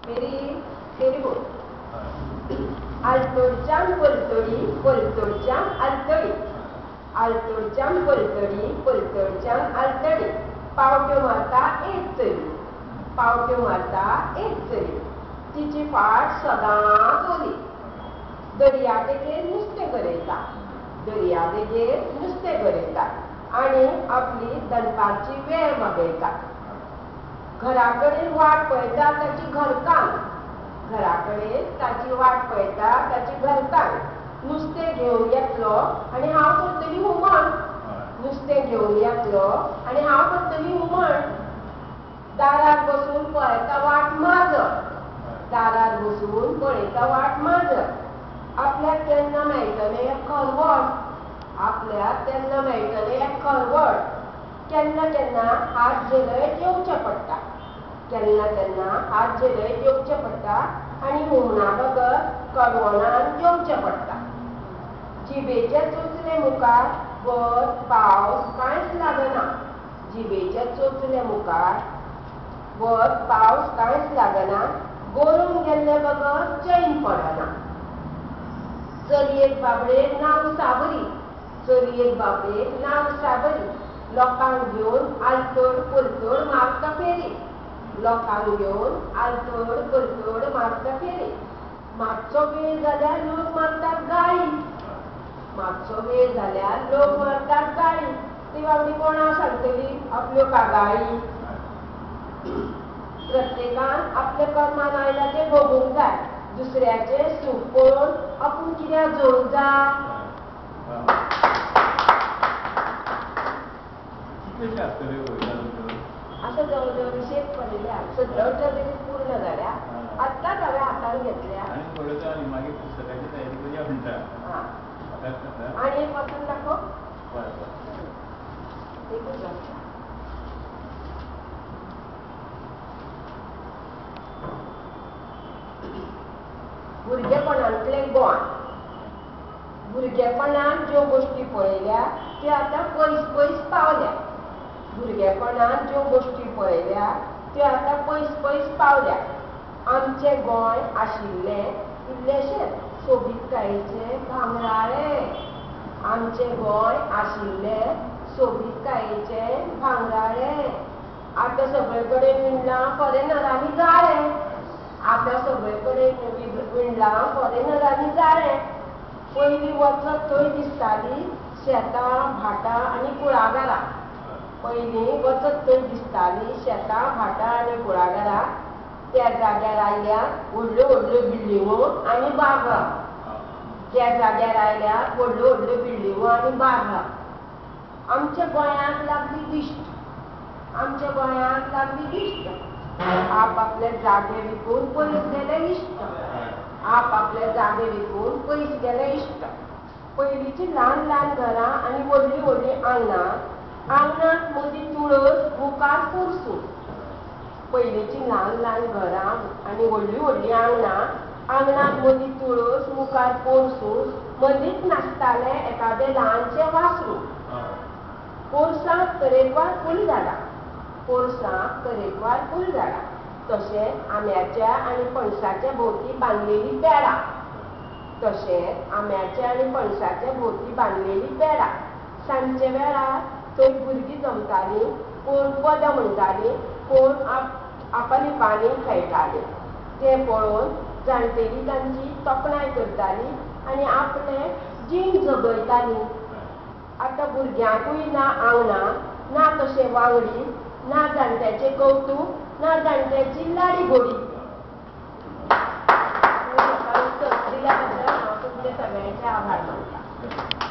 मेरी तेरी बोल आलतोडच्यान पलतडी पलतोडच्यान आलतडी आलतोडच्यान पलतडी पलतोडच्यान आलतडी पावट्यो मारता एक चली पावट्यो मारता एक चली तिची फाट सदांच ओली दर्या देगेर नुस्तें गरयता दर्या देगेर नुस्तें गरयता आनी आपली दनपारची वेळ मागयता घरा कडेन वाट पळयता ताची घरकान्न घरा कडेन ताची वाट पळयता ताची घरकान्न नुस्तें घेवन येतलो आनी हांव करतलीं हुमण नुस्तें घेवन येतलो आनी हांव करतलीं हुमण दारार बसून पळयता वाट माजर दारार बसून पळयता वाट माजर आपल्याक केन्ना मेळटलें एक खरवड आपल्याक केन्ना मेळटलें एक खरवड केन्ना केन्ना हात झेलयत येवचें पडटा केन्ना केन्ना हात झेलयत येवचें पडटा आनी हुमणा बगर कडवणान जेवचें पडटा जिबेचे चोचले मुखार वत पावस कांयच लागना जिबेचे चोचले मुखार वत पावस कांयच लागना गोरून गेल्ले बगर चैन पडना चलयेक बाबडेक नांव साबरी चलयेक बाबडेक नांव साबरी लोकांक घेवन आलतोड पलतोड मारता फेरी लोकांक घेवन आलतोड पलतोड मारता फेरी मातसो वेळ जाल्यार लोक मारतात गाळी मातसो वेळ जाल्यार लोक मारतात गाळी ती बाबडी कोणा सांगतली आपल्यो कागाळी प्रत्येकान आपले कर्मान आयला ते भोगूंक जाय दुसऱ्याचे सूख पळोवन आपूण कित्याक जळूंक जाय असं जवळजवळ शेत पडलेल्या 17-18 तरी पूर्ण झाल्या आत्ताच हांवें हातान घेतल्या आणि एक वाचून दाखव एकूच वाच भुरगेपणांतलें गोंय भुरगेपणांत ज्यो गोश्टी पळयल्या त्यो आतां पयस पयस पावल्या भुरगेपणांत ज्यो गोश्टी पळयल्या त्यो आतां पयस पयस पावल्या आमचें गोंय आशिल्लें इल्लेशेंच सोबीतकायेचें भांगराळें आमचें गोंय आशिल्लें सोबीतकायेचें भांगराळें आतां सगळे कडेन विणलां फॉरेनरांनी जाळें आतां सगळे कडेन विणलां फॉरेनरांनी जाळें पयलीं वचत थंय दिसतालीं शेतां भाटां आनी कुळागरां पयलीं वचत थंय दिसतालीं शेतां भाटां आनी कुळागरां त्या जाग्यार आयल्यार व्हडल्यो व्हडल्यो बिल्डिंगो आनी बागा त्या जाग्यार आयल्यार व्हडल्यो व्हडल्यो बिल्डिंगो आनी बागा आमच्या गोंयाक लागली दिश्ट आमच्या गोंयाक लागली दिश्ट आप आपले जागे विकून पयस गेले इश्ट आप आपले जागे विकून पयस गेले इश्ट पयलींची ल्हान ल्हान घरां आनी व्हडलीं व्हडलीं आंगणां आंगणांत मदीं तुळस मुखार पोरसूं पयलींची ल्हान ल्हान घरां आनी व्हडलीं व्हडलीं आंगणां आंगणांत मदीं तुळस मुखार पोरसूं मदींच नाचतालें एकादें ल्हानशें वासरूं पोरसांत तरेकवार फूलझाडां पोरसांत तरेकवार फूलझाडां तशेंच आंब्याच्या आनी पणसाच्या भोंवती बांदलेलीं पेडां तशेंच आंब्याच्या आनी पणसाच्या भोंवती बांदलेलीं पेडां सांजचे वेळार थंय भुरगीं जमतालीं कोण पदां म्हणटालीं कोण आपलिपांनी खेळटालीं तें पळोवन जाणटेलीं तांची तोखणाय करतालीं आनी आपलें जीण जगयतालीं आतां भुरग्यांकूय ना आंगणां ना तशें वांगडी ना जाणट्याचें कवतूक ना जाणट्याची लाडी गोडी दिल्या बद्दल हांव तुमचे सगळ्यांचे आभार मानतां